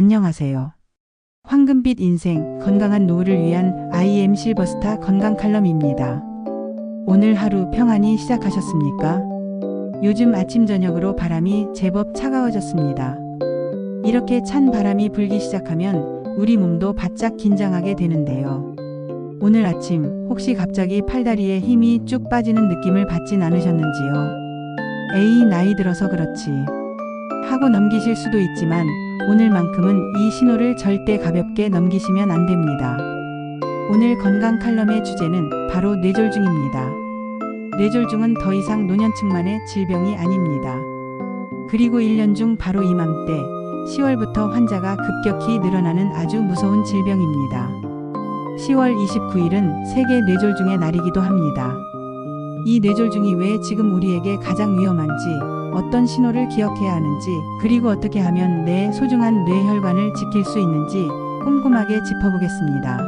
안녕하세요. 황금빛 인생, 건강한 노후를 위한 IM 실버스타 건강 칼럼입니다. 오늘 하루 평안히 시작하셨습니까? 요즘 아침 저녁으로 바람이 제법 차가워졌습니다. 이렇게 찬 바람이 불기 시작하면 우리 몸도 바짝 긴장하게 되는데요. 오늘 아침 혹시 갑자기 팔다리에 힘이 쭉 빠지는 느낌을 받진 않으셨는지요? 에이, 나이 들어서 그렇지 하고 넘기실 수도 있지만 오늘만큼은 이 신호를 절대 가볍게 넘기시면 안 됩니다. 오늘 건강 칼럼의 주제는 바로 뇌졸중입니다. 뇌졸중은 더 이상 노년층만의 질병이 아닙니다. 그리고 1년 중 바로 이맘때 10월부터 환자가 급격히 늘어나는 아주 무서운 질병입니다. 10월 29일은 세계 뇌졸중의 날이기도 합니다. 이 뇌졸중이 왜 지금 우리에게 가장 위험한지, 어떤 신호를 기억해야 하는지, 그리고 어떻게 하면 내 소중한 뇌혈관을 지킬 수 있는지 꼼꼼하게 짚어보겠습니다.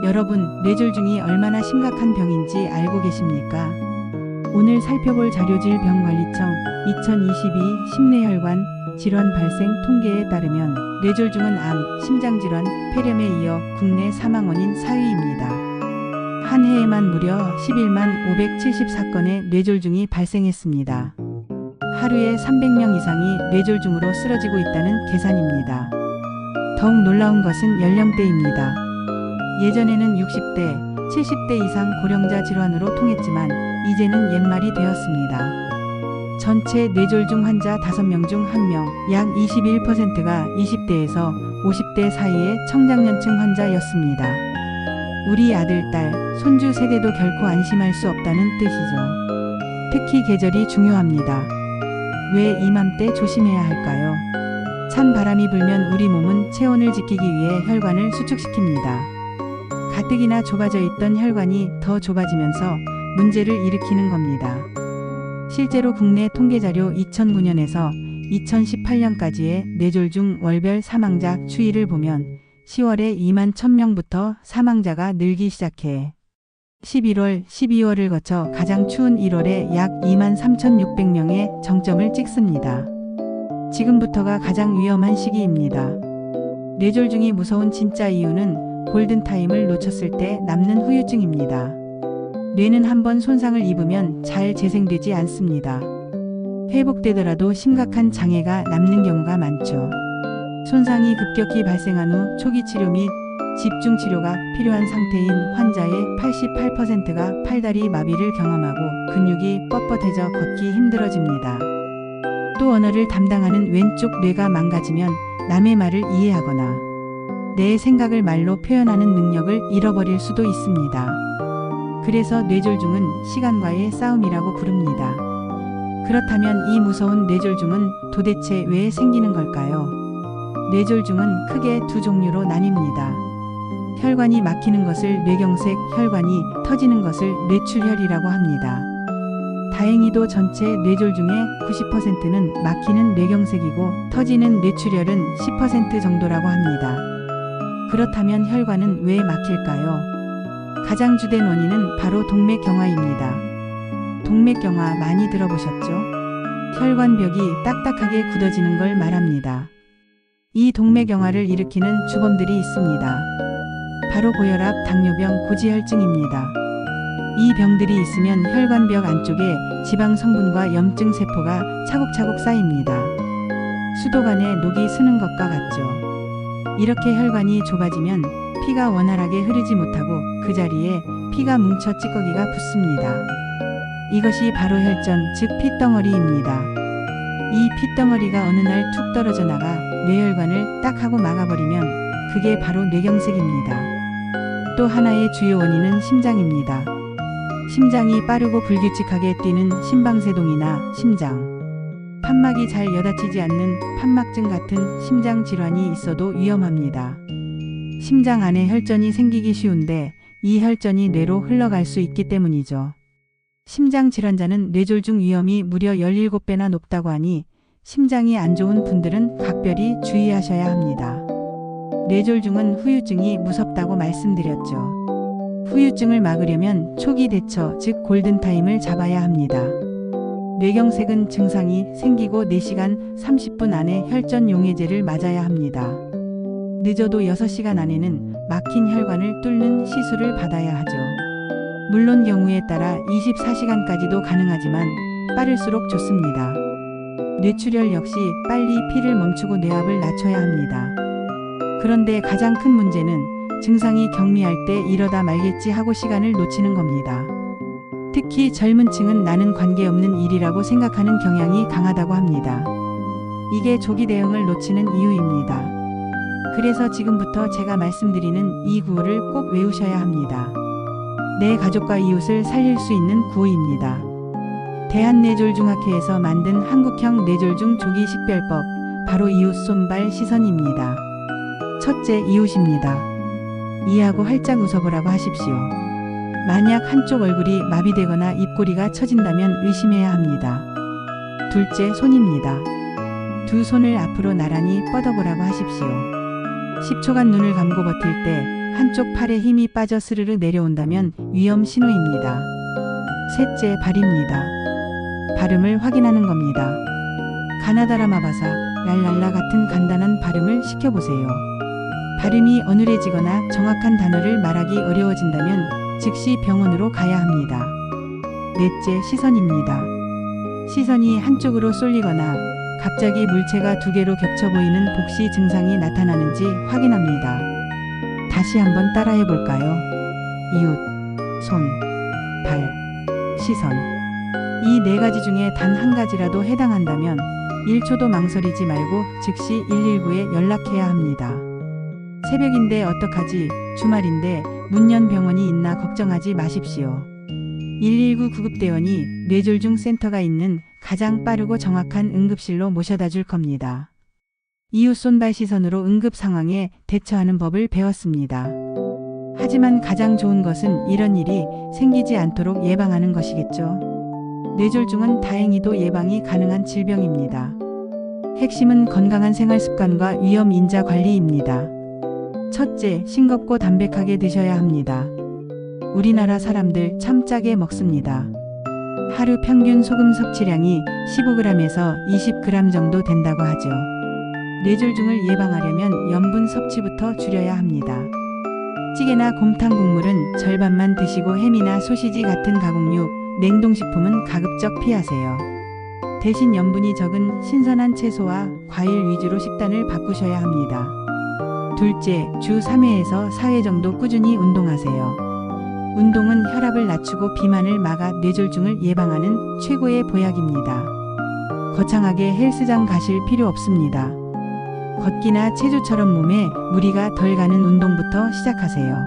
여러분, 뇌졸중이 얼마나 심각한 병인지 알고 계십니까? 오늘 살펴볼 자료질병관리청 2022 심뇌혈관 질환 발생 통계에 따르면 뇌졸중은 암, 심장질환, 폐렴에 이어 국내 사망 원인 4위입니다. 한 해에만 무려 11만 574건의 뇌졸중이 발생했습니다. 하루에 300명 이상이 뇌졸중으로 쓰러지고 있다는 계산입니다. 더욱 놀라운 것은 연령대입니다. 예전에는 60대, 70대 이상 고령자 질환으로 통했지만 이제는 옛말이 되었습니다. 전체 뇌졸중 환자 5명 중 1명, 약 21%가 20대에서 50대 사이의 청장년층 환자였습니다. 우리 아들, 딸, 손주 세대도 결코 안심할 수 없다는 뜻이죠. 특히 계절이 중요합니다. 왜 이맘때 조심해야 할까요? 찬 바람이 불면 우리 몸은 체온을 지키기 위해 혈관을 수축시킵니다. 가뜩이나 좁아져 있던 혈관이 더 좁아지면서 문제를 일으키는 겁니다. 실제로 국내 통계자료 2009년에서 2018년까지의 뇌졸중 월별 사망자 추이를 보면 10월에 2만 1000명부터 사망자가 늘기 시작해 11월, 12월을 거쳐 가장 추운 1월에 약 2만 3600명의 정점을 찍습니다. 지금부터가 가장 위험한 시기입니다. 뇌졸중이 무서운 진짜 이유는 골든타임을 놓쳤을 때 남는 후유증입니다. 뇌는 한번 손상을 입으면 잘 재생되지 않습니다. 회복되더라도 심각한 장애가 남는 경우가 많죠. 손상이 급격히 발생한 후 초기 치료 및 집중 치료가 필요한 상태인 환자의 88%가 팔다리 마비를 경험하고 근육이 뻣뻣해져 걷기 힘들어집니다. 또 언어를 담당하는 왼쪽 뇌가 망가지면 남의 말을 이해하거나 내 생각을 말로 표현하는 능력을 잃어버릴 수도 있습니다. 그래서 뇌졸중은 시간과의 싸움이라고 부릅니다. 그렇다면 이 무서운 뇌졸중은 도대체 왜 생기는 걸까요? 뇌졸중은 크게 두 종류로 나뉩니다. 혈관이 막히는 것을 뇌경색, 혈관이 터지는 것을 뇌출혈이라고 합니다. 다행히도 전체 뇌졸중의 90%는 막히는 뇌경색이고 터지는 뇌출혈은 10% 정도라고 합니다. 그렇다면 혈관은 왜 막힐까요? 가장 주된 원인은 바로 동맥경화입니다. 동맥경화 많이 들어보셨죠? 혈관벽이 딱딱하게 굳어지는 걸 말합니다. 이 동맥경화를 일으키는 주범들이 있습니다. 바로 고혈압, 당뇨병, 고지혈증입니다. 이 병들이 있으면 혈관벽 안쪽에 지방 성분과 염증 세포가 차곡차곡 쌓입니다. 수도관에 녹이 스는 것과 같죠. 이렇게 혈관이 좁아지면 피가 원활하게 흐르지 못하고 그 자리에 피가 뭉쳐 찌꺼기가 붙습니다. 이것이 바로 혈전, 즉 핏덩어리입니다. 이 핏덩어리가 어느 날 툭 떨어져 나가 뇌혈관을 딱 하고 막아버리면 그게 바로 뇌경색입니다. 또 하나의 주요 원인은 심장입니다. 심장이 빠르고 불규칙하게 뛰는 심방세동이나 심장, 판막이 잘 여닫히지 않는 판막증 같은 심장 질환이 있어도 위험합니다. 심장 안에 혈전이 생기기 쉬운데 이 혈전이 뇌로 흘러갈 수 있기 때문이죠. 심장 질환자는 뇌졸중 위험이 무려 17배나 높다고 하니 심장이 안 좋은 분들은 각별히 주의하셔야 합니다. 뇌졸중은 후유증이 무섭다고 말씀드렸죠. 후유증을 막으려면 초기 대처, 즉 골든타임을 잡아야 합니다. 뇌경색은 증상이 생기고 4시간 30분 안에 혈전 용해제를 맞아야 합니다. 늦어도 6시간 안에는 막힌 혈관을 뚫는 시술을 받아야 하죠. 물론 경우에 따라 24시간까지도 가능하지만 빠를수록 좋습니다. 뇌출혈 역시 빨리 피를 멈추고 뇌압을 낮춰야 합니다. 그런데 가장 큰 문제는 증상이 경미할 때 이러다 말겠지 하고 시간을 놓치는 겁니다. 특히 젊은 층은 나는 관계없는 일이라고 생각하는 경향이 강하다고 합니다. 이게 조기 대응을 놓치는 이유입니다. 그래서 지금부터 제가 말씀드리는 이 구호를 꼭 외우셔야 합니다. 내 가족과 이웃을 살릴 수 있는 구호입니다. 대한뇌졸중학회에서 만든 한국형 뇌졸중 조기 식별법, 바로 이웃 손발 시선입니다. 첫째, 이웃입니다. 이해하고 활짝 웃어보라고 하십시오. 만약 한쪽 얼굴이 마비되거나 입꼬리가 처진다면 의심해야 합니다. 둘째, 손입니다. 두 손을 앞으로 나란히 뻗어보라고 하십시오. 10초간 눈을 감고 버틸 때 한쪽 팔에 힘이 빠져 스르르 내려온다면 위험 신호입니다. 셋째, 발입니다. 발음을 확인하는 겁니다. 가나다라 마바사, 랄랄라 같은 간단한 발음을 시켜보세요. 발음이 어눌해지거나 정확한 단어를 말하기 어려워진다면 즉시 병원으로 가야 합니다. 넷째, 시선입니다. 시선이 한쪽으로 쏠리거나 갑자기 물체가 두 개로 겹쳐 보이는 복시 증상이 나타나는지 확인합니다. 다시 한번 따라해 볼까요? 이웃, 손, 발, 시선. 이 네 가지 중에 단 한 가지라도 해당한다면 1초도 망설이지 말고 즉시 119에 연락해야 합니다. 새벽인데 어떡하지? 주말인데 문 연 병원이 있나 걱정하지 마십시오. 119 구급대원이 뇌졸중 센터가 있는 가장 빠르고 정확한 응급실로 모셔다 줄 겁니다. 이웃 손발 시선으로 응급 상황에 대처하는 법을 배웠습니다. 하지만 가장 좋은 것은 이런 일이 생기지 않도록 예방하는 것이겠죠. 뇌졸중은 다행히도 예방이 가능한 질병입니다. 핵심은 건강한 생활 습관과 위험 인자 관리입니다. 첫째, 싱겁고 담백하게 드셔야 합니다. 우리나라 사람들 참 짜게 먹습니다. 하루 평균 소금 섭취량이 15g에서 20g 정도 된다고 하죠. 뇌졸중을 예방하려면 염분 섭취부터 줄여야 합니다. 찌개나 곰탕 국물은 절반만 드시고 햄이나 소시지 같은 가공육, 냉동식품은 가급적 피하세요. 대신 염분이 적은 신선한 채소와 과일 위주로 식단을 바꾸셔야 합니다. 둘째, 주 3회에서 4회 정도 꾸준히 운동하세요. 운동은 혈압을 낮추고 비만을 막아 뇌졸중을 예방하는 최고의 보약입니다. 거창하게 헬스장 가실 필요 없습니다. 걷기나 체조처럼 몸에 무리가 덜 가는 운동부터 시작하세요.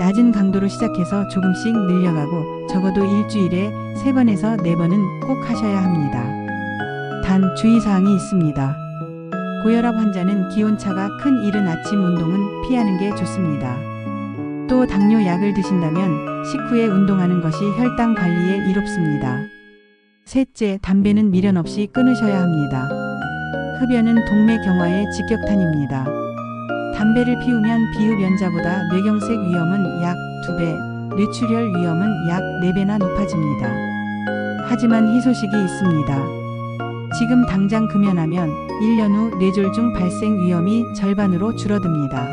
낮은 강도로 시작해서 조금씩 늘려가고 적어도 일주일에 3번에서 4번은 꼭 하셔야 합니다. 단 주의사항이 있습니다. 고혈압 환자는 기온차가 큰 이른 아침 운동은 피하는 게 좋습니다. 또 당뇨 약을 드신다면 식후에 운동하는 것이 혈당 관리에 이롭습니다. 셋째, 담배는 미련 없이 끊으셔야 합니다. 흡연은 동맥경화의 직격탄입니다. 담배를 피우면 비흡연자보다 뇌경색 위험은 약 2배, 뇌출혈 위험은 약 4배나 높아집니다. 하지만 희소식이 있습니다. 지금 당장 금연하면 1년 후 뇌졸중 발생 위험이 절반으로 줄어듭니다.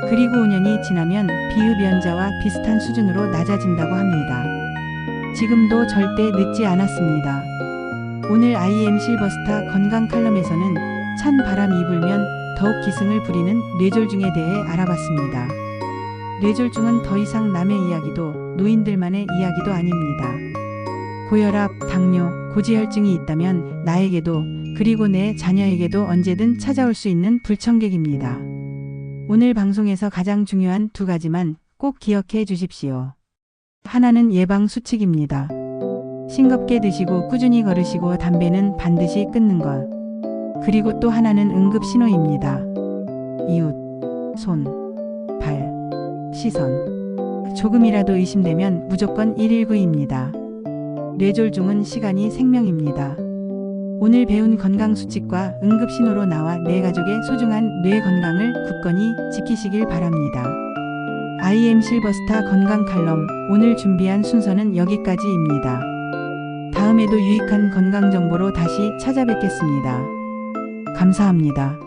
그리고 5년이 지나면 비흡연자와 비슷한 수준으로 낮아진다고 합니다. 지금도 절대 늦지 않았습니다. 오늘 IM 실버스타 건강 칼럼에서는 찬 바람이 불면 더욱 기승을 부리는 뇌졸중에 대해 알아봤습니다. 뇌졸중은 더 이상 남의 이야기도 노인들만의 이야기도 아닙니다. 고혈압, 당뇨, 고지혈증이 있다면 나에게도 그리고 내 자녀에게도 언제든 찾아올 수 있는 불청객입니다. 오늘 방송에서 가장 중요한 2가지만 꼭 기억해 주십시오. 하나는 예방 수칙입니다. 싱겁게 드시고 꾸준히 걸으시고 담배는 반드시 끊는 것. 그리고 또 하나는 응급 신호입니다. 이웃, 손, 발, 시선. 조금이라도 의심되면 무조건 119입니다. 뇌졸중은 시간이 생명입니다. 오늘 배운 건강수칙과 응급신호로 나와 내 가족의 소중한 뇌 건강을 굳건히 지키시길 바랍니다. IM 실버스타 건강 칼럼 오늘 준비한 순서는 여기까지입니다. 다음에도 유익한 건강 정보로 다시 찾아뵙겠습니다. 감사합니다.